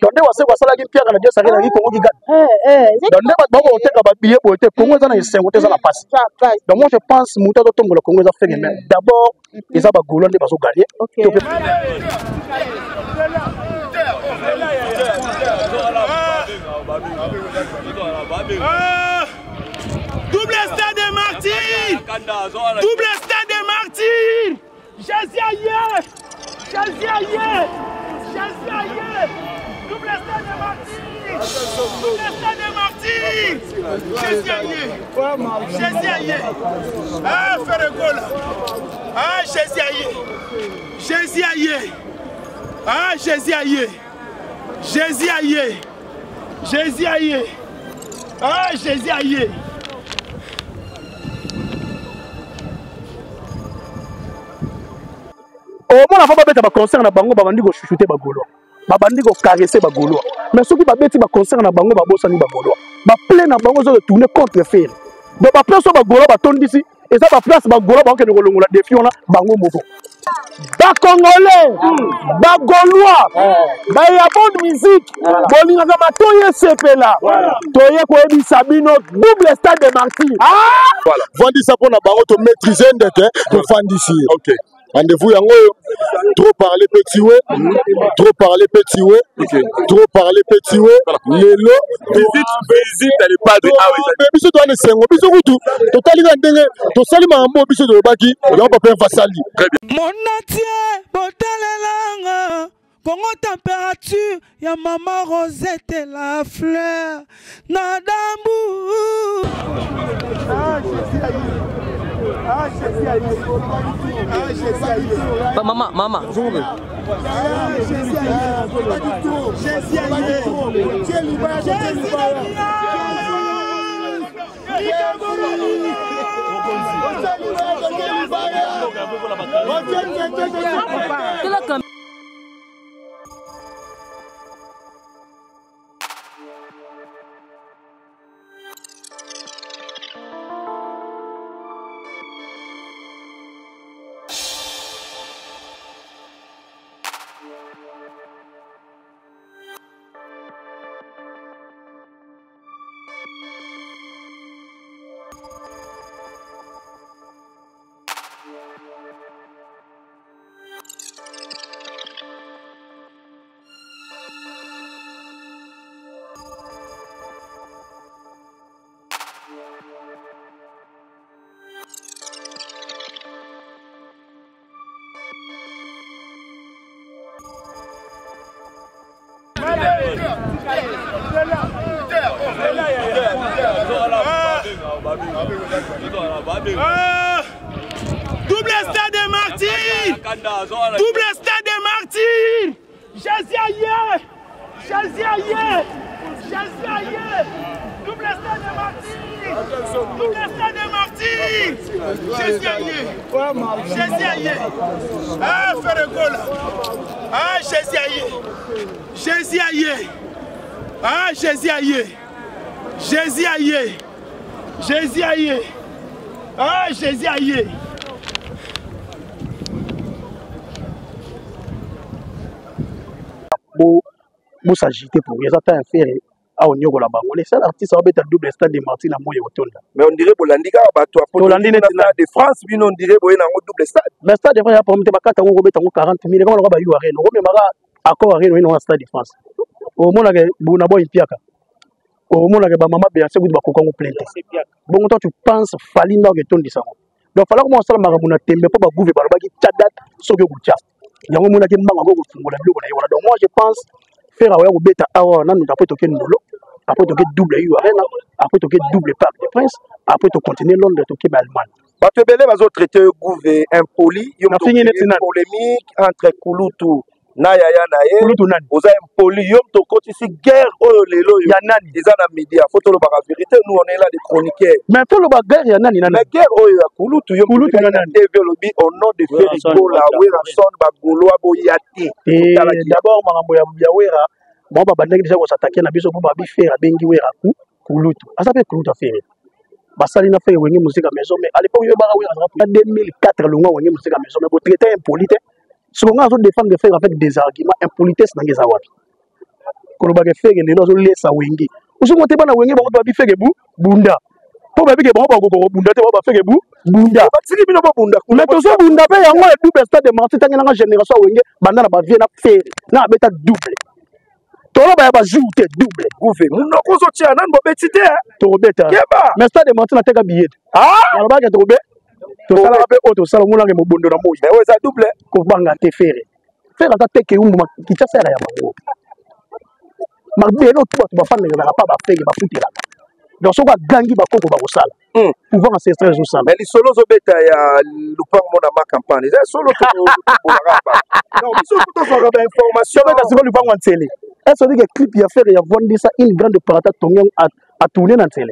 donc nde wase wasala ki pierre na Dieu ça na ki Congo ki gagne donc nde ba ko teka ba billet pour te Congo za na esengo te za la passe donc moi je pense muta to tombola Congo za faire mais d'abord ils a ba golo nde ba so gagner double stade de Martyrs, double stade de Martyrs. Jésus ailleurs, Jésus ailleurs, Jésus ailleurs. Double stade de Martyrs, double stade de Martyrs. Jésus ailleurs, Jésus ailleurs. Ah, fais le goal. Ah, Jésus ailleurs, Jésus ailleurs. Ah, Jésus ailleurs, Jésus ailleurs, Jésus ailleurs. Ah, Jésus ailleurs. au moins avant babeta ba concert na bango babandi ko chuchoter ba golo babandi ko caresser ba golo mais ceux qui babeti ba concert na bango babosani ba golo ba plein na bango zo tourner contre faire donc ba place ba golo ba tondisi et ça ba place ba golo ba ke ko longola défi on a bango moko ba congolais ba gaulois ba ya bonne musique bolinga ka matoye sepela toye ko ebisa bino double stade de Martyrs voilà vandi ça pour na bango to maîtriser ndeke to fandisi OK. Rendez-vous yango trop parler petit ouais trop parler petit ouais trop parler petit ouais lelo visite elle pas de ah oui biso to ane sengo biso kutu to tali ka ndenge to sali mambo biso to baki ya papa fasali mon atie botalelanga Congo température ya maman Rosette la fleur nadambu Maman. Double stade de Martyrs, double stade de Martyrs. Jésus ailleurs, Jésus ailleurs, Jésus ailleurs. Double stade de Martyrs, double stade de Martyrs. Jésus ailleurs, Jésus ailleurs. Ah, fais le goal. Ah, Jésus ailleurs, Jésus ailleurs. Ah, Jésus ailleurs, Jésus ailleurs, Jésus ailleurs. Ah, Jésus ailleurs. Vous s'agitez pour les attentes faire à on yogola bango les seuls artistes ont été double stade de Martyrs na moyo otonda mais on dirait bolandika bato a de France bino on dirait boye na double stade le stade de France pour mettre bakata ngo beta ngo 40 000 comme on va yu arena ngo maka accord arena no stade de France au mona ke buna boy piaka au mona ke ba mama be ase kuti bakoka ngo plainte bon toi tu penses fali na ke tondi ça donc fala ko mo sala maka buna tembe po ba gouver ba baki chadat soke ku cha yango mona ke mbanga ngo kufungula biloko na yona donc moi je pense faire awaya ko beta awa na nous après toke ndolo après toke double yu arena après toke double Parc des Princes après to continuer Londres toke ba Allemagne bato belé bazo traiter gouver impoli yo polémique entre Kulutu na yaya na ye oza impoli yo to kotisi guerre oyo lelo ya nani eza na media photo lo ba vérité nous on est là des chroniqueurs mais faut lo ba guerre ya nani nani mais guerre oyo ya Kulutu yo Kulutu nani TV lobi au nom de Férigo la wera son ba goloa boyati d'abord makambo ya wera bon ba bandaki déjà ko s'attaquer na biso po ba bi faire bengi wera ku Kulutu asa pe Kulutu affaire basali na fait wenge musique à maison mais à l'époque yo ba wera en 2004 le ngwa wenge musique à maison mais ko traiter impolite ce qu'on a défendre de faire avec des arguments impolitesse dans les awapi kolobaka fege lelo azolesa wenge usungo te bana wenge bango babi fege bunda po babi ke bango bakoko bunda te ba fege bunda batiki bino bunda mais tozo bunda pe yango le double stade de Martyr tangena nga génération wenge banda na ba vie na fere na beta double tolo ba ba jour te double gouve muno kozo tia nan bo betite to beta mais stade de Martyr na teka billet na ba ke to be to sala pe auto sala muna ke mobondo na moyi mais ça double ko banga te fere ata teke umbu kichasa ya bango mabelo tu ba fana na pa ba fege ba futela donc so ba gangi ba koko ba kosala pouvoir ancestral zo sala mais li solo zo beta ya lupang mona ma campagne ça solo to bolaba non biso to so ba information beta siko lupang wa ntele est-ce que clip ya faire ya vondi ça une grande parata tonga a tourner na ntele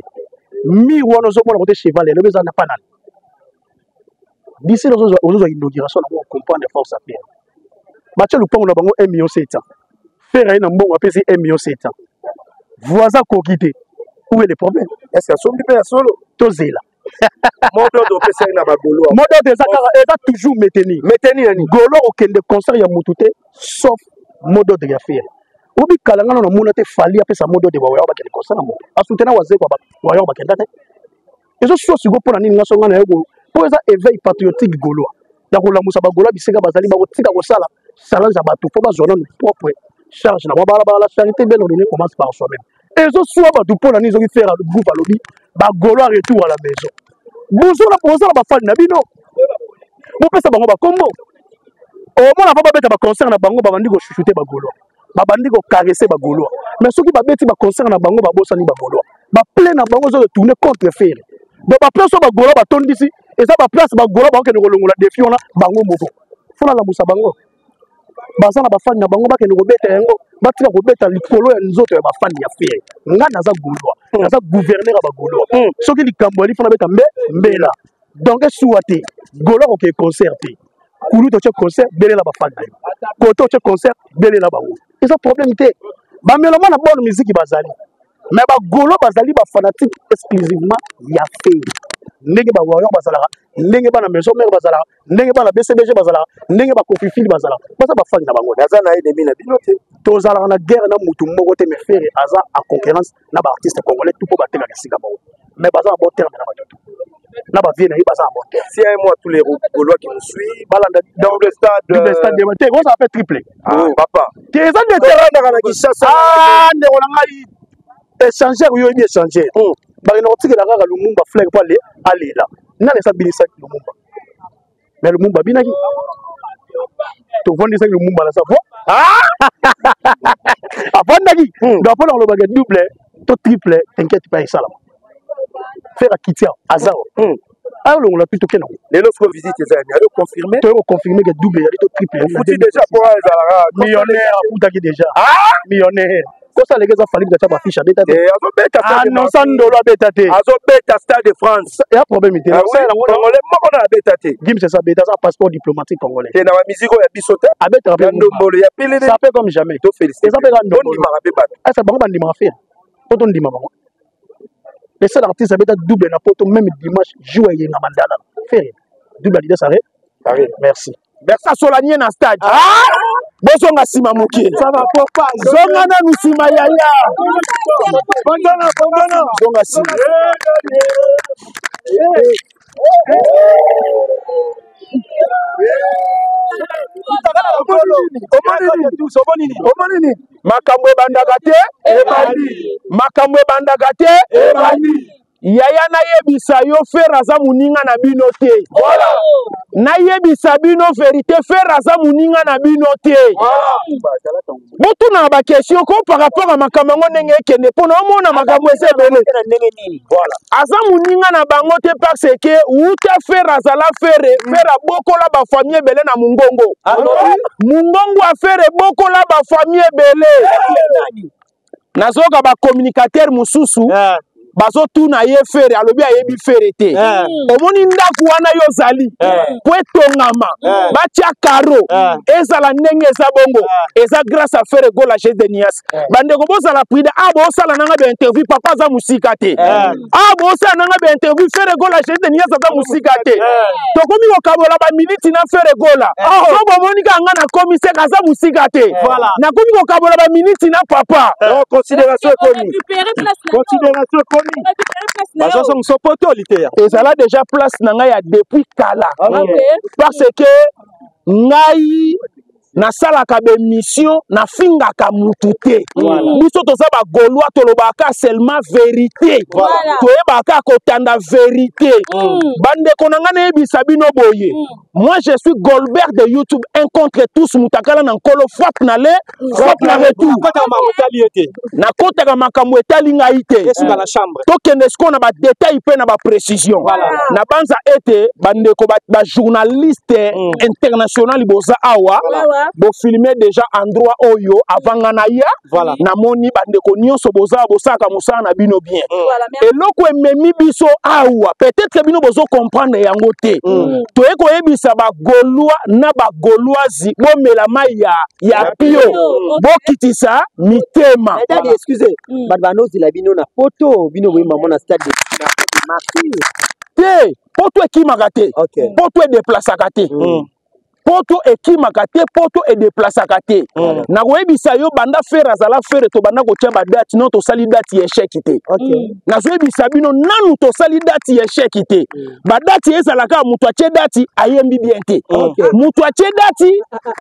mi wono zo mona côté cheval le beza na panal d'ici nous aux inauguration on comprend les forces à faire Mathieu Lupang na bango 1,7 million faire na mbongo apesi 1,7 million voisin kokité où est le problème est-ce que son bipé solo tozela modo do pesa na bagolo modo de zakara eza toujours maintenir ni golo okende concert ya mutute sauf modo de affaire obi kalanga na mona te fali apesa modo de wa ba kende concert na mo asutena waze kwa ba wa ba kende te ezo so sigo pona nini ngaso ngana yego po eza éveil patriotique golo ya kolamusa bagolo biseka bazali ba kotika kosala challenge à bateau, faut pas zoner nos propres charges. La charité belle on commence par soi-même. Et ce soit bateau pour la mise en faire le groupe à l'objet, bah golo retour à la maison. Bonjour la position la fan nabino. Vous pouvez savoir bah comment. Au moins la pas bête à concert na bango bah bandi go chuchoter bah golo. Bah bandi go caresser bah golo. Mais ceux qui bah bête bah concert na bango bah bossa ni bah golo. Bah plein na bango zo de tourner contre faire. Donc bah place bah golo bah tourne d'ici. Et ça bah place bah golo bah que nous rolons la défi on a bango moko. Faut la musa bango. Bazana bafani na bango bakende kobeta yango batika kobeta likolo ya nzoto ya bafani ya fere nga naza gulwa naza gouverneur ba gulwa soki likambo ali fana beta mbela donc suate golo ko ke concert kulu to che concert belela bafani na yo koto che concert belela bango eza problème te ba meloma na bonne musique bazali mais ba golo bazali ba fanatique exclusivement ya fere ndenge ba warrior bazalaka ndenge bana maison mère bazalaka ndenge bana BCBG bazalaka ndenge ba Kofifili bazalaka baza ba fani na bango naza na ennemi na bino te tozalaka na guerre na mutu moko te mais faire aza en concurrence na ba artiste congolais tout po bateka kisika bango mais baza en bon terme na ba tout na ba vie na yi baza en bon terme si un mois tous les Gaulois qui nous suivent balanda dans le stade de Martyr on ça fait triplé papa tu es en de terrain na Kinshasa nde on a échanger yo ni échanger ba ina otikela kaka Lumumba flag pale alela na les abilisa Lumumba mais Lumumba binaki to vondi ça Lumumba la savo avandaki donc pour le bagage double to triple t'inquiète pas ça là faire à Kitia Azao alors on l'a plutôt que non les autres visites les amis alors confirmer que double il to triple foutu déjà pour millionnaire foutaki déjà millionnaire kosa legeza fali bita ba ficha beta te azo beta non sandolo beta te azo beta Stade de France il y a problème ité congolais moko na beta te gim c'est ça beta ça passeport diplomatique congolais te na musique ya bisote abeta ya ndombolo ya pili ça fait comme jamais to féliciter ça fait ndombolo ni marabe ba ça bango bandima faire poto ndima bango les seuls artistes beta double na poto même dimanche jouer na mandala faire double l'idée ça merci Bersa Solanier na stade. Bozonga sima muki. Ça va papa. Zonga na musima yaya. Bondana. Zonga sima. Omonini. Makambo bandaka te. Makambo bandaka te. Yaya na yebisa yo faire aza muninga na bino te. Voilà. Na yebisa bino vérité faire aza muninga na bino te. Voilà. Botu na ba question ko par rapport à makambo ndenge kende pona omona makambo esebele. Voilà. Aza muninga na bango te parce que uta faire azala faire bokola ba famille belé na mungongo. Mungongo a faire bokola ba famille belé. Nazoka ba communicateur mususu. bazo tuna ye fere alobi ayebi fere te omoni ndaku wana yo zali po etongama batia karo ezala ndenge eza bongo eza grâce à fere gola chez Denias bandeko bozala prida bosala nanga be interview papa za musika te bosala nanga be interview fere gola chez Denias za musika te tokomi kokabola ba minute na fere gola so bomoni kanga na commissaire aza musika te na komi kokabola ba minute na papa considération économique considération économique bazo son sopoto lité ezala déjà place na ngai ya depuis kala parce que ngai nasalaka bémission na fingaka mutu te biso toza bagolwa tolobaka seulement vérité toyebaka kotanda vérité bandeko na ngai nayebisa bino boye moi je suis Goldberg de YouTube un contre tous mutakala na nkolo fap na le fap na retour na kotaka makambo etali ngai te tokende siko na badetail mpe na baprécision na banza ete bandeko bajournaliste international boza awa bo filmer déjà endroit oyo avant na ya na moni bandeko nyonso boza bosaka musala na bino bien eloko ememi biso awa peut-être bino bozo comprendre yango te toyeko yebisa ba golwa na ba golwazi bomela mai ya pio bokitisa mitema excusez badbanozi la bino na poto bino boyi maman na stade de te poto ekimaka te poto edeplasaka te poto ekimaka te poto edeplasaka te na koyebisa yo banda fere azala fere to banda kotia badate no tosali date échec te na koyebisa bino nanu tosali date échec te badate ezalaka mutu atie date ayembi bien te mutu atie date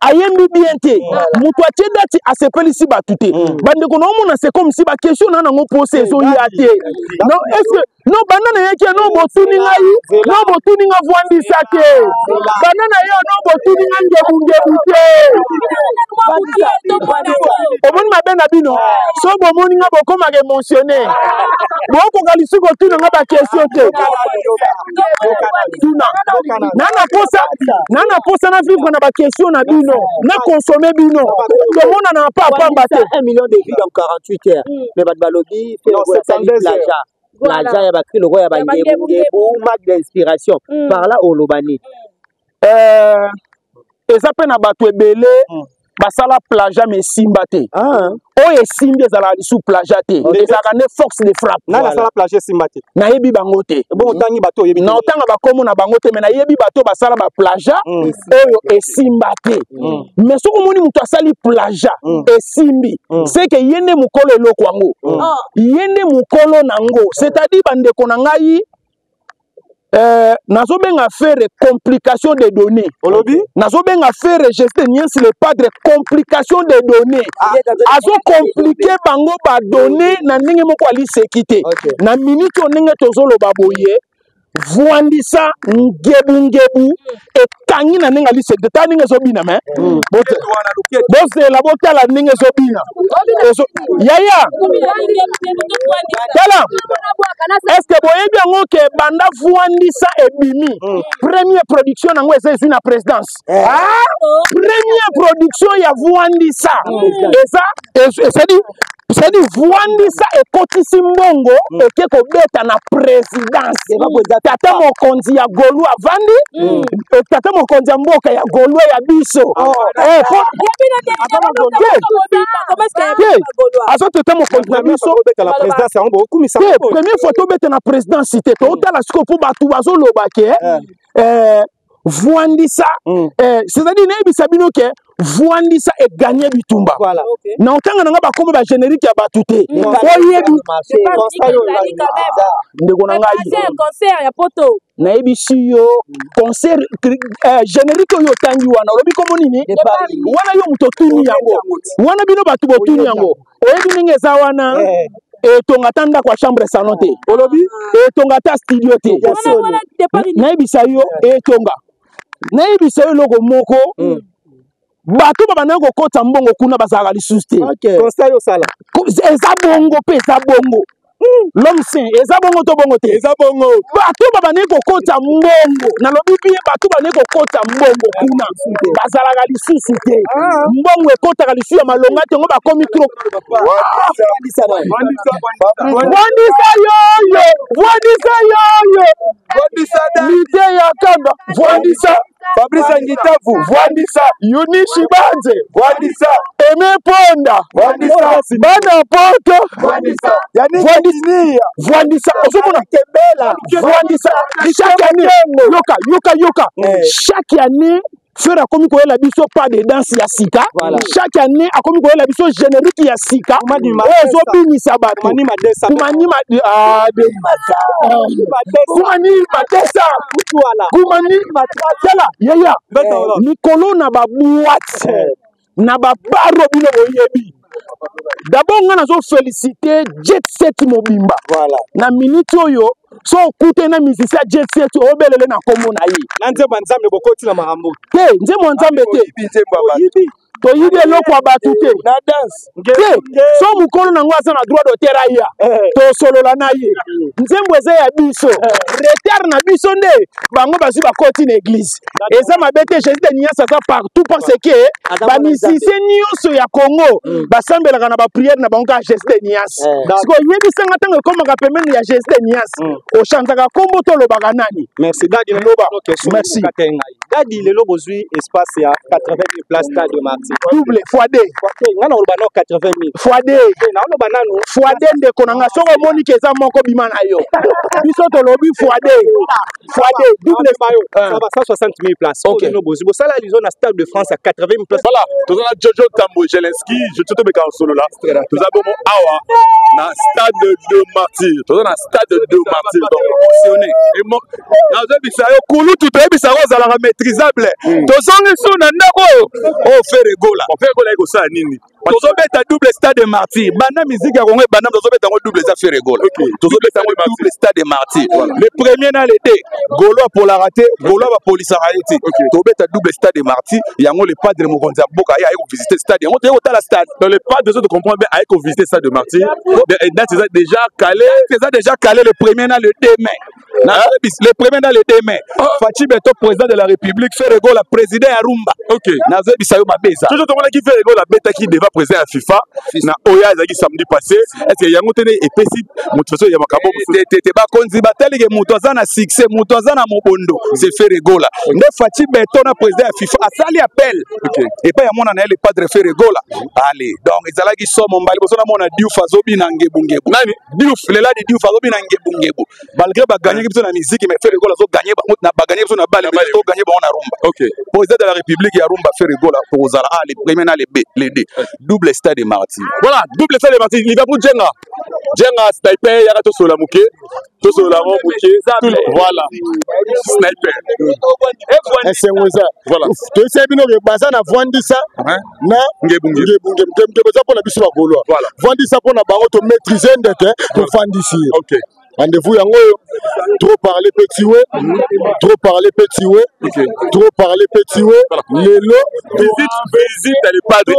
ayembi bien te mutu atie date asepelisi batu te bandeko na omona c'est comme si ba question na nango pose ezoya te non est-ce que non banda na yeke no botuni ngai no botuni nga vwandisa te banda na yo no botuni nga ngebungebu te omoni mabe na bino so bomoni nga bokomaka émotionné bokoka lisusu kotuna nga bakestion te tuna nana posa na vivre na bakestion na bino na consommer bino tomona na pamba te 1 million de vues dans 48 heures mais bat balobi plaja ya bakri logo ya bangebu marque d'inspiration par là olobani eza pe na bato ebele basala plaja mais simba te oyo esimbi ezalaka lisu plaja te ezalaka ne force de frappe nasala plaja esimba te nayebi bango te otangi bato oyebi na otanga bakomo na bango te mais nayebi bato basala baplaja oyo esimba te mais soki omoni moto asali plaja esimbi c'est que ye nde mokolo eloko yango ye nde mokolo nango c'est-à-dire bandeko na ngai nazobenga faire complication des données nazobenga faire gestion nyinsi le padre complication des données azo compliquer bango ba données na ndenge moko ali sekite na minute ndenge tozoloba boye vwandisa ngebu ekangi na ndenge ali sekite ta ndenge ezobina me bozela botala ndenge ezobina yaya tala est-ce que boyebi yango ke banda vwandisa ebimi première production nango eza ezwi na présidence première production ya vwandisa eza c'est-à-dire vwandisa ekotisi mbongo eke kobeta na présidence tata mokonzi ya golu avandi tata mokonzi ya mboka ya golu ya biso azo tata mokonzi na biso première fois tobeta na présidence te totala siko po bato bazoloba ke vwandisa c'est-à-dire nayebisa bino ke vwandisa eganye bitumba na otanga nanga bakombo ba générique ya batu te oyebi ndeko na ngai concert ya poto nayebisi yo concert générique oyo otangi wana olobi kombo nini wana yo moto otuni yango wana bino bato botuni yango oyebi ndenge eza wana etonga ta ndako ya chambre salon te olobi etonga ta studio te nayebisa yo etonga nayebisa yo eloko moko bato babanda kokota mbongo kuna bazalaka lisusu te conseil osala eza bongo mpe eza bongo l'homme saint eza bongo to bongo te eza bongo bato babandeki kokota mbongo nalobi bien bato bandeki kokota mbongo kuna bazalaka lisusu te mbongo ekotaka lisusu ya malonga te ngo bakomi trop Vwandisa lite ya kamba Vwandisa Fabrice Ngitavu Vwandisa Yunishi Banze Vwandisa Eme Ponda Vwandisa Bana Poto Vwandisa Osumona Kembela Vwandisa chaque année yoka chaque année faire a komi koyela biso pas de danse ya sika chaque année a komi koyela biso générique ya sika ozo binisa bato kumanima yaya mikolo na baboite na babaro bino boyebi d'abord nga nazo féliciter Jet Set Mobimba na minute oyo so okute na musicien Jet Set obelele na kombo na ye na nzembo nzambe bokoti na makambo te nzembo nzambe te toyibi eloko ya bato te na danse te so mokolo nango aza na droit d'auteur aya tosolola na ye nzembo eza ya biso retard na biso nde bango bazwi bakoti na église eza mabe te jésus de nias aza partout parce que bamisicien nyonso ya congo basambelaka na bapriere na bango kaka jésus de nias siko oyebisanga ntango ekomaka pembeni ya jésus de nias ochanzaka kombo tolobaka nani merci dadi loba merci dadi lelo bozwi espace ya 80 000 place stade de Martyrs double fois D ngana oloba no 80 000 fois D na oloba nanu fois D ndeko nanga soko omoni ke eza moko bima na yo biso tolobi fois D double mayo ça va 160 000 places ok no bozi bosala lizo na stade de France à 80 000 places voilà tozana Jojo Tambo Jelenski je te beka solo là toza bomo awa na stade de Martyrs tozana stade de Martyrs donc emotionné et mo nazo bisa yo kulu tout bisa ko zala maîtrisable tozongi so na ndako o faire gola iko sa nini tozobeta double stade de Martyrs bana musique ya Congo bana tozobeta ngo double za faire gola tozobeta ngo double stade de Martyrs le premier na l'été golo pour la rater golo ba police arrêté tozobeta double stade de Martyrs yango le padre mokonzi boka ya ko visiter stade yango te la stade dans le pas besoin de comprendre bien ay ko visiter stade de Martyrs et date c'est déjà calé le premier na le demain le premier na le demain Fachi Beto président de la République fait gola président ya Rumba nazo bisayo mabeza toujours to qui fait gola beta qui devant président ya FIFA na oya ezaki samedi passé est-ce que yango tene epesi motivation ya makambo te ba konzi batali ke muto za na succès muto za na mobondo c'est fait gola nde Fachi Beto na président ya FIFA asali appel et pas ya mona na le padre fait gola allez donc ezalaki somo mbali boso na mona Diouf azobi na ngebungebu nani Diouf lela di Diouf azobi na ngebungebu malgré ba gagner biso na musique mais fait gola zo gagner ba na ba gagner biso na balle mais to gagner ba na rumba président de la République ya rumba fait gola pour zala les premiers na les B les D double stade de Martyrs voilà double stade de Martyrs Liverpool Jenga sniper ya to sola muke voilà sniper voilà to c'est bino ke baza na Vwandisa na ngebunge baza pour la biso ba golo voilà Vwandisa pour na bango to maîtriser ndeke to fandisi rendez-vous yango trop parler petit ouais trop parler petit ouais lelo visite elle pas de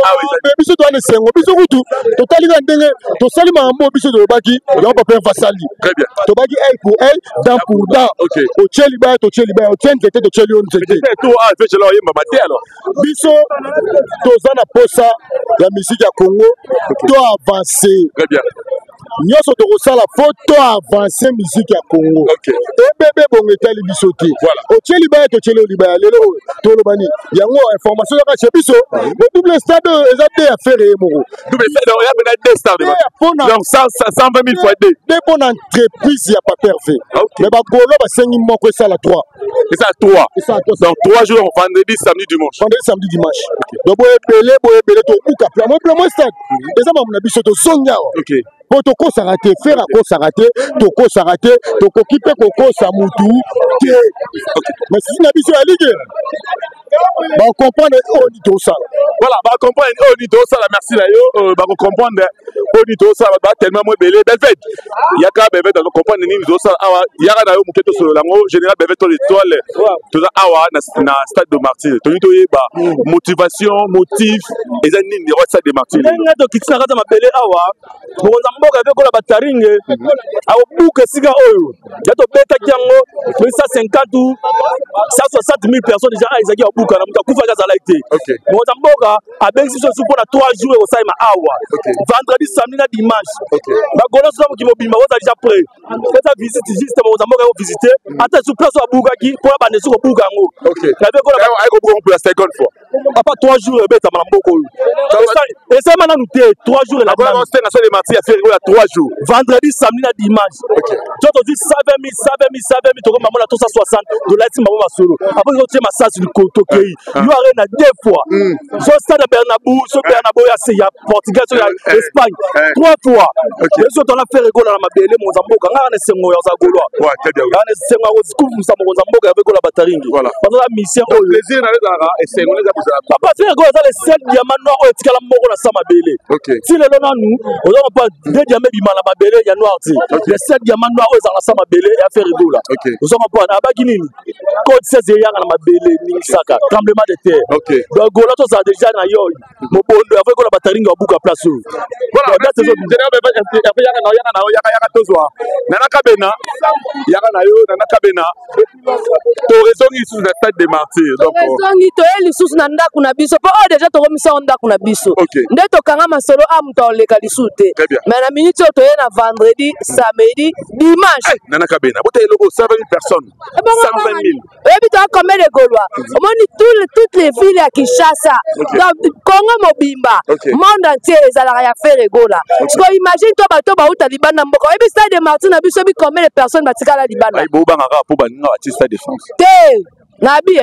biso to ne sengo biso kutu to tali ga ndenge to sali mambo biso to baki yo papa vasali très bien to baki œil pour œil dent pour dent o cheli ba o tien tete to cheli on tete to a fait cela yemba baté alors biso to zana posa la musique ya Congo to avancer très bien nyonso tokosala foto avancer musique ya Congo ebebe bongo etali biso te otieli baya totieli olibaya lelo tolobani yango information yaka chez biso le double stade eza te ya faire moko double stade ya bena deux stades donc 120 000 fois deux de bon entreprise ya paperve mais bagolo basengi moko esala 3 donc 3 jours vendredi samedi dimanche donc boyebele tobuka plan stade eza mamuna biso tozongiawa po tokosaka te faire akosaka te tokosaka te tokoki mpe kokosa mutu te mais si na biso ya ligue bakomprendre oyo ni tosala voilà bakomprendre oyo ni tosala merci na yo bakokomprendre Oni to ça va tellement moins belé Belvet. Yaka Belvet dans comprendre ni zo ça awa yaka na yo muketo solo lango général Belvet to l'étoile. To za awa na stade de martyr. To to yeba motivation, motif et ani ni roi stade de martyr. Nga to kitsa kata mabele awa. Bonza mboka avec la bataringe. Awo buke siga oyo. Ya to beta kiango 150 ou 160 000 personnes déjà ezaki au buka na muta kufa kaza laité. Bonza mboka avec si so pour 3 jours au saima awa. Vendredi, samedi na dimanche. Bagolo so mo kimobima oza déjà prêt. Faites la visite juste bonza mboka yo visiter. Ata sur place au buka ki pour ba nesu ko buka ngo. La be ko la ay ko buka pour la seconde fois. Apa 3 jours beta na mboko oyo. Et ça maintenant nous 3 jours la. Après on s'est na martyr à faire 3 jours. Vendredi, samedi na dimanche. Tu as dit 120 000 to maman la 360 dollars ti maman solo. Après on tient massage du côté pays. You are na 2 fois. So stade Bernabéu, so Bernabéu ya Portugal, so ya Espagne 3 fois. Yeso to na faire école na mabele mo zamboka nga na sengo ya zagolwa. Ouais, très bien. Na sengo wa skufu sa mo zamboka avec la bataringi. Voilà. Parce la mission au plaisir na la et sengo les a papa faire école ça les 7 diamants noirs o etikala moko na sa mabele. Si le lona nous, on va pas 2 diamants bima na mabele ya noir ti. Les 7 diamants noirs o za na sa mabele ya faire école. Nous sommes pas na bakinini. Code 16 ya na mabele ni saka tremblement de terre. Donc gola to ça déjà na yo. Mo bondo avec la bataringi au buka place. Voilà, merci. Après yaka tozwa. Nana kabena. Yaka na yo nana kabena. To raison ici sur le stade des martyrs. Donc raison to eli susu na ndaku na biso. Po déjà to komisa ndaku na biso. Nde to kanga masolo amuta oleka lisute. Mais na minute to na vendredi, samedi, dimanche. Nana kabena. Bote logo 120 000 personnes. 120 000. Et puis toi combien de Gaulois? On dit toutes les villes à Kinshasa. Congo mobimba. Monde entier ezalaka ya faire égola. Tu peux imaginer toi bato ba uta libana mboko. Et puis stade de Martin na biso bi combien de personnes batikala libana? Ay bo bangaka po baninga artiste de France. Nabi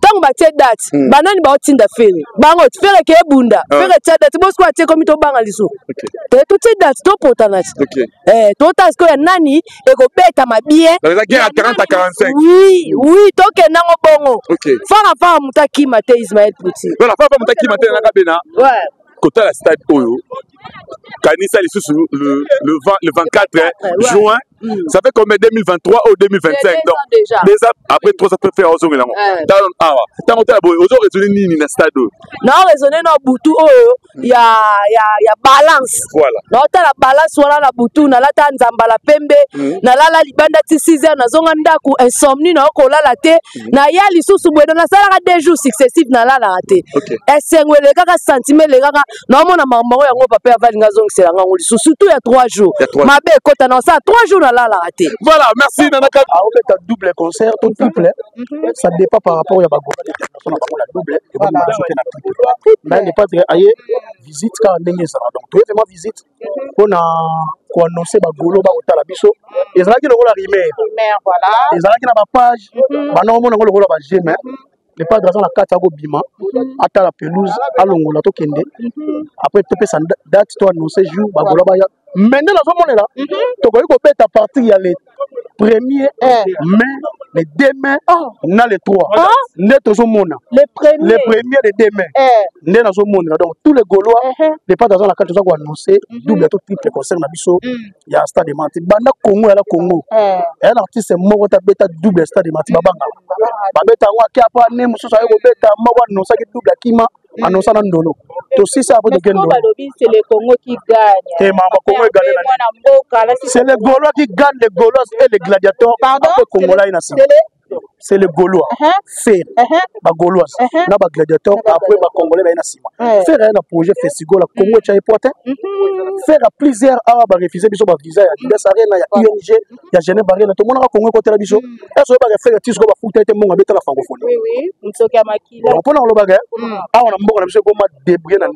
tant batie date banani ba otinda fere bango fere ke bunda fere tia date bosko atie komi to banga liso to tie date to potana to tasko ya nani e ko beta mabie la guerre à 40 à 45 oui to ke nango bongo fara mutaki mate Ismaël Pouti voilà fara mutaki mate na kabena ouais côté la stade Oyo Kanissa le 24 juin. Ça fait combien 2023 ou 2025 donc déjà après 3 ça peut faire aux là. Tant on t'a beau aux raisonner ni na stade. Non raisonner na butu ya balance. Voilà. Non ta la balance wala la butu na la ta nzamba la pembe na la libanda ti 6h na zonga ndaku insomnie na ko la te na ya lisusu bwe na sala 2 jours successifs na la te. Esengwele kaka sentiment le kaka na mona mamango yango papa avalinga zongisela ngango lisusu surtout ya 3 jours. Mabe kota na ça 3 jours. Voilà, merci Nanaka. On fait un double concert, tout triple. Ça dépend par rapport à la double. Mais n'est pas ailleurs visite quand on ça. Donc tu fais ma visite. On a quoi annoncer bagolo ba otala biso. Et ça qui le rôle rimé. Voilà. Et ça qui na ba page. Ba non mon le rôle ba j'aime. Les pas dans la carte à go bima. Ata la pelouse à longola to kende. Après tu peux ça date toi annoncer jour bagolo ba. Maintenant, dans ce moment-là, tu peux à partir il y a les 1er mai, les 2 mai, on a les 3. Les premiers, les 2 mai. Donc, tous les Gaulois, les pas dans la carte, ils ont annoncé double tout triple concert. Il y a un stade de Marti. Banda Congo, elle a Congo. Un artiste est mort, bêta double stade de Marti. Babanga. Babeta, qui a pas né, monsieur, ça a bêta, mort, non, ça qui double Kima. Annonçant dans Dono. C'est ça après de c'est le Congo qui gagne. Et maman Congo gagne. C'est les Gaulois qui gagnent, les Gaulois et les gladiateurs. Pardon. C'est les Gaulois. Faire. Les Gaulois. N'a pas gladiateur. Après, les Congolais va y aller. Faire un projet festival. Le Congo est important. Faire plusieurs arabes refusés. Ils ont visa. Il y a Sarena, il y a ING, il y a Genève. Tout le monde a Congo côté la biso. Est-ce que vous faire un tissu comme foutre et mon avec la francophonie? Oui. Nous sommes à Makila. On peut le bagarre. Ah, on a beaucoup de choses comme débrouiller dans le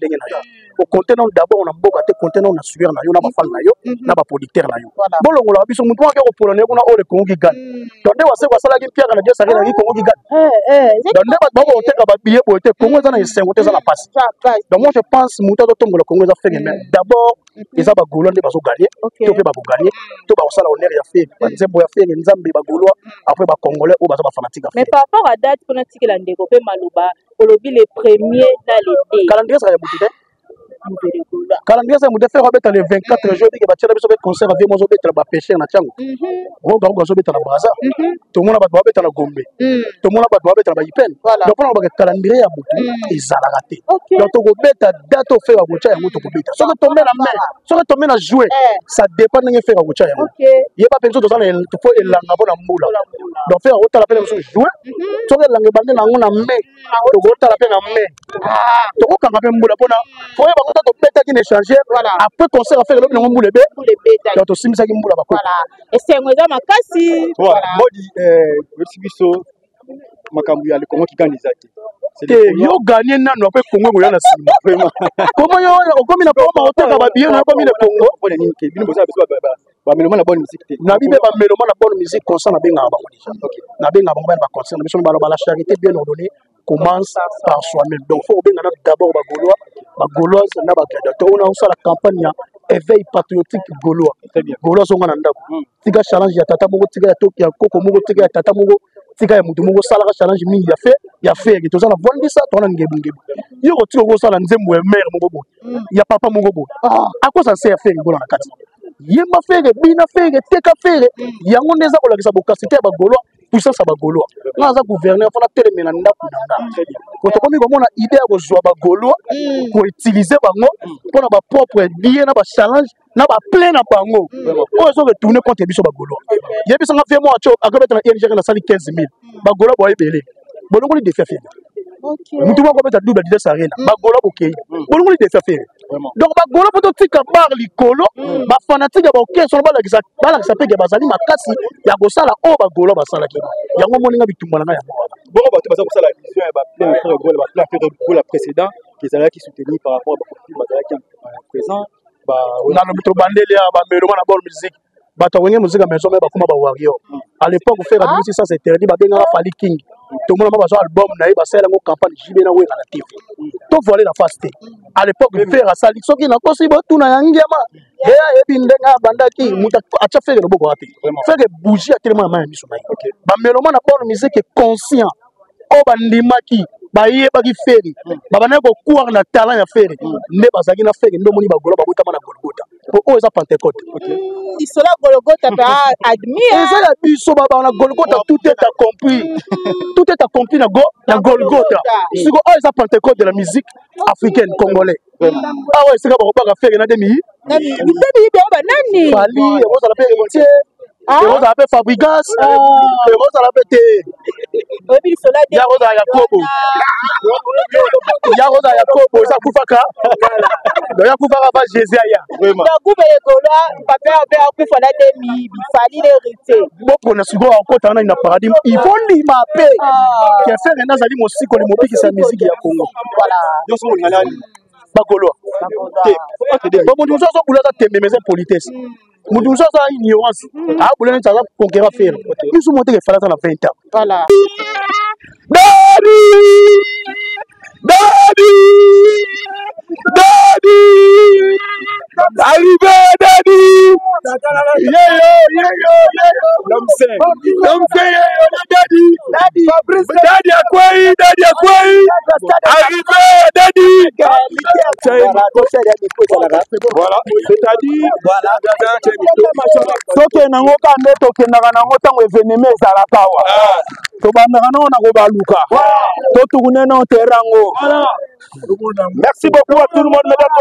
au contenant d'abord on a beaucoup de contenant on a suivi na yo na ba fan na yo na ba producteur na yo bon longola biso mutu wake ko polonais kuna ole Congo qui gagne donc de wase wasala ki pierre na dia sa na Congo qui gagne donc de ba ko teka ba billet pour te Congo za na esengo te za na passe donc moi je pense mutu to tongola Congo za faire mais d'abord ils a ba Gaulois ba zo gagner to pe ba gagner to ba osala honneur ya faire ba nzembo ya faire nzambe ba Gaulois après ba Congolais ou ba za ba fanatique mais par rapport à date pour na tikela ndeko pe maluba olobi les premiers dans l'été calendrier ça ya mutu calendrier ça mude faire obeta le 24 jours que batira biso be concert avec moi obeta ba pêcher na chango roga roga obeta na braza to mona ba obeta na gombe to mona ba obeta na ba ipen donc on ba calendrier ya mutu ezala raté donc to obeta date au faire gocha ya mutu obeta so que tomber na main so que tomber na jouer ça dépend de faire gocha ya mutu yeba penso to sana to faut elanga bona mbula donc faire autant la peine jouer so que langa bande na ngona main to gota la peine na main to ko kanga pe mbula bona faut yeba ko to beta qui échanger après concert à faire le nom moule bé donc to simisa ki mbula bako voilà et c'est moi za makasi voilà modi merci biso makambu ya le Congo qui gagne zaki yo gagner nanu après Congo ko yana sima vraiment comment yo okomi na poma oteka ba biyo na komi le Congo bona nini ke bino boza biso ba meloma na bonne musique te na bibe ba meloma na bonne musique concert na benga ba déjà na benga ba concert na biso ba la charité bien ordonnée commence par soi-même donc faut benga d'abord ba gaulois na ba gladiateur on a aussi la campagne éveil patriotique gaulois on a ndako tika challenge ya tata moko tika ya toki ya koko moko tika ya tata moko tika ya mutu moko sala challenge mingi ya fait que tozana bondisa tona ngebu yo ko tiko ko sala nzembo ya mère moko bo ya papa moko bo à quoi ça sert faire ngolo na kati yemba faire bina faire teka faire yango ndeza ko lakisa bokasité ya ba gaulois puissance ya ba gaulois nga za gouverneur fona telemena ndako nanga ko to komi ko mona idée ya ko zwa ba gaulois pour utiliser bango pona ba propre bien na ba challenge na ba plein na bango o so que tourner contre biso ba gaulois yebisa nga fait moi cho akobeta na ING na sali 15000 ba gaulois boye belé bolongo li défait mutu moko beta double de sarena ba gaulois bokei bolongo li défait donc ba gaulois poto tika bar likolo ba fanatique ba okei so ba lakisa pe ke bazali makasi ya kosala o ba gaulois basala ki yango moninga bitumba na ya bon ba baza kosala vision ya ba plein frère gol ba plein frère gol la précédent qui ezala qui soutenir par rapport à ba profil bazala qui présent ba na no bitro bandeli ya ba meloma na bonne musique bato wenge musique maison mais ba kuma ba warrior à l'époque faire la musique ça c'est interdit ba benga Fally King tout le monde ba album na ba sala ngo campagne jibe na we na TV to voler la face à l'époque faire ça soki na kosi bo tuna yangiama ya ebindenga bandaki muta acha faire le boko ate faire bougie tellement ma miso mai ba meloma na bonne musique conscient o bandimaki bayebaki feri babana ko kuwa na talent ya feri nde bazaki na feri ndo moni bagolo babutama na Golgotha po o eza Pentecôte isola Golgotha ba admire eza ya biso baba na Golgotha tout est accompli na Golgotha siko o eza Pentecôte de la musique africaine congolais ah ouais c'est ka ba feri na demi ba nani Fally o za la pe Gauthier o za la pe Fabregas o za la pe te ya roza Yakobo ça kufaka donc ya kufaka ba Jésus aya vraiment donc vous voyez gola papa a pu fona demi Fally l'hérité bon pour na sigo akota na paradis il faut lima pe qui fait na zali mosiko le mobiki sa musique ya Congo voilà donc so ngala bakolo bon mon so bula ta tembe mais politesse mutu so sa ignorance a bula na tsala conquérir faire ils sont montés que fallait dans 20 ans voilà Daddy! Arrivé, Daddy! L'homme c'est Daddy! Daddy à quoi? Arrivé, Daddy! Voilà, c'est-à-dire, voilà, soki nango kande tokendaka nango ntango événement ezalaka awa tobandaka nango na kobaluka totukune na terango. Merci beaucoup à tout le monde, mesdames.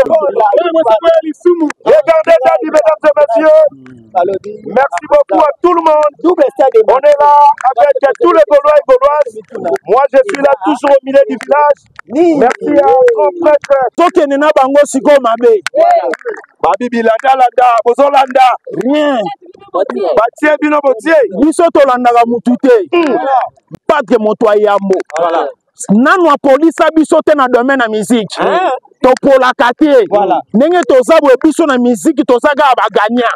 Regardez Daddy, mesdames et messieurs. Merci beaucoup à tout le monde. On est là avec tous les Gaulois et Gauloises. Moi, je suis là toujours au milieu du village. Merci à mon prêtre. Soki nena bango siko mabe. Babibi landa, bozolanda. Rien. Batie bino botie. Biso tolandaka mutu te. Pas de moto ayambo. Voilà. Nanu a police biso te na domaine na musique. To polaka te. Ndenge toza boye biso na musique tozaga ba gagnant.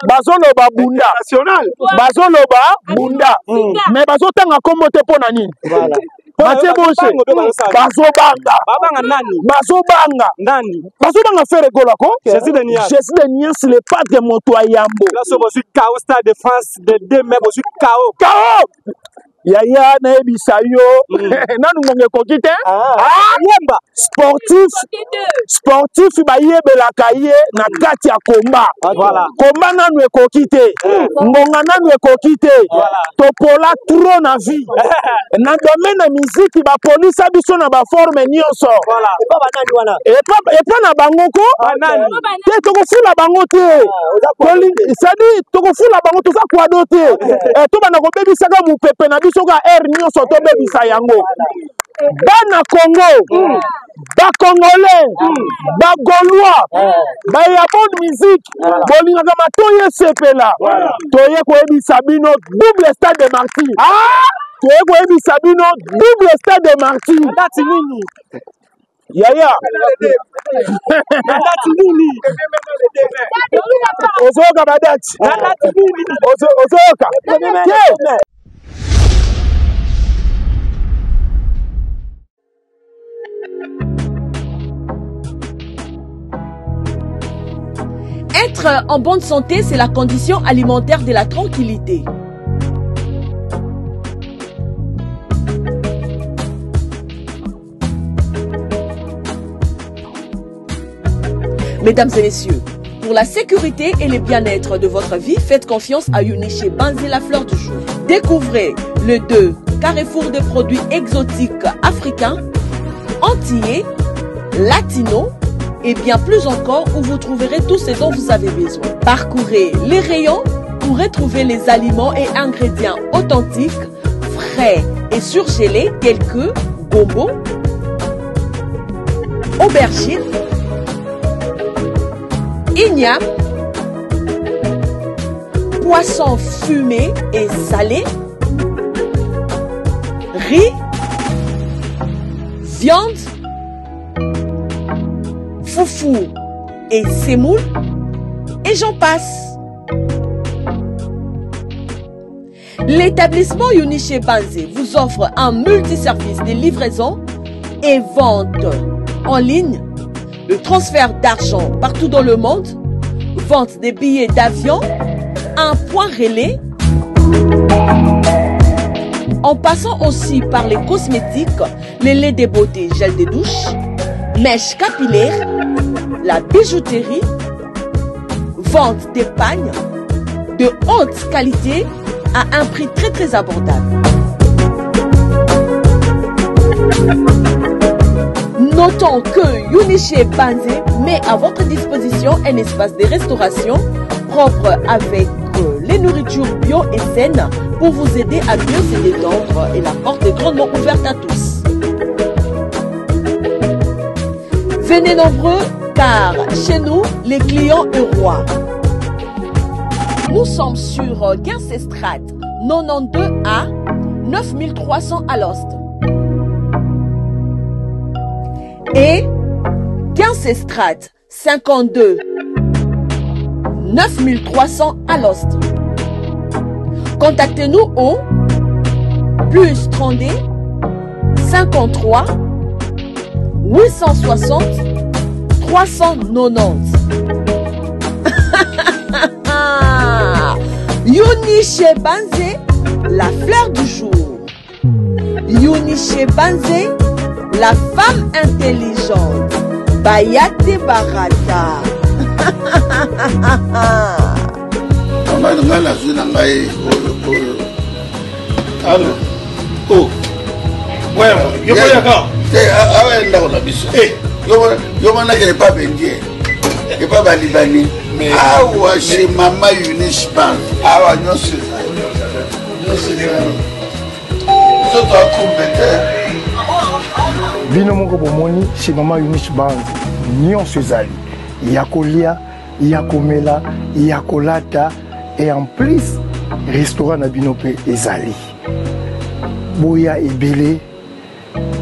Bazoloba bunda national. Bazoloba bunda. Mais bazotanga kombo te pona nini? Voilà. Mathieu Boucher, bazobanga. Babanga nani? Bazobanga. Nani? Bazobanga faire gola ko? Jésus de Nias, le pas de moto ayambo. Là so bosu KO Stade de France de 2 mai bosu KO. yaya nayebisa yo nanu ngonge koki te yemba sportif bayebelaka ye na kati ya komba komba nanu ekoki te ngonga nanu ekoki te topola tro na vie na domaine ya miziki bapolisa biso na baforme nyonso epa na bango ko te tokofula bango te sadi tokofula bango toza kwado te tobanda kobebisaka mopepe na biso ka aire nyonso tobebisa yango bana Congo bacongolais bagaulois baya bonne musique bolingaka matoye sepela toye koyebisa bino double stade de Martyr toye koyebisa bino double stade de Martyr yaya ozoyoka badati ozoyoka Être en bonne santé, c'est la condition alimentaire de la tranquillité. Mesdames et messieurs, pour la sécurité et le bien-être de votre vie, faites confiance à Uniché Banzé, la fleur du jour. Découvrez le 2 carrefour de produits exotiques africains, antillais, latinos et bien plus encore où vous trouverez tout ce dont vous avez besoin. Parcourez les rayons pour retrouver les aliments et ingrédients authentiques, frais et surgelés tels que gombo, aubergine, igname, poisson fumé et salé, riz, viande, foufou et semoule, et j'en passe. L'établissement Uniché Banzé vous offre un multiservice de livraison et vente en ligne, le transfert d'argent partout dans le monde, vente des billets d'avion, un point relais, en passant aussi par les cosmétiques, les laits de beauté, gel de douche, mèches capillaires, la bijouterie, vente des pagnes de haute qualité à un prix très abordable. Notons que Uniché Banzé met à votre disposition un espace de restauration propre avec les nourritures bio et saines pour vous aider à mieux se détendre et la porte est grandement ouverte à tous. Venez nombreux car chez nous, les clients est roi. Nous sommes sur 15 Strat 92A 9300 à l'Ost et 15 Strat 52 9300 à l'Ost. Contactez-nous au plus 32 53 860 390. Uniché Banzé, la fleur du jour. Uniché Banzé, la femme intelligente. Bayate Barata. Oh, ouais, yo d'accord. Ah ouais, là on a biso. Yo mana que pas bendier. Et pas balibani. Mais ah ouais, chez maman Uniché Banzé. Ah ouais, non c'est. So toi compétent. Bino moko bomoni chez maman Uniché Banzé. Nyonso ezali. Yakolia, yakomela, yakolata et en plus restaurant na bino pe ezali. Boya ebele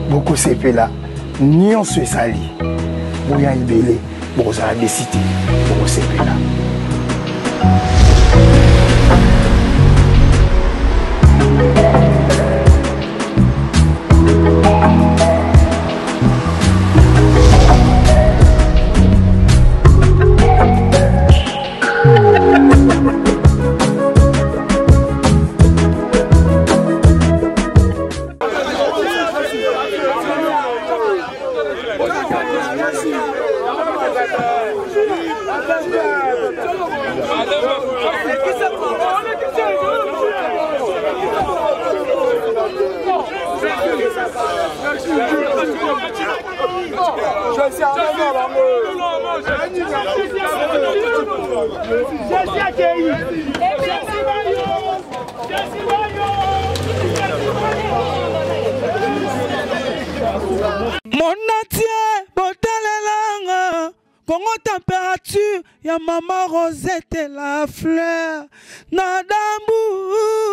boko sepela nyonso ezali. Boya ebele boko za décider boko sepela. Monatie, botalelanga, Congo température, ya maman Rosette la fleur, nadambu.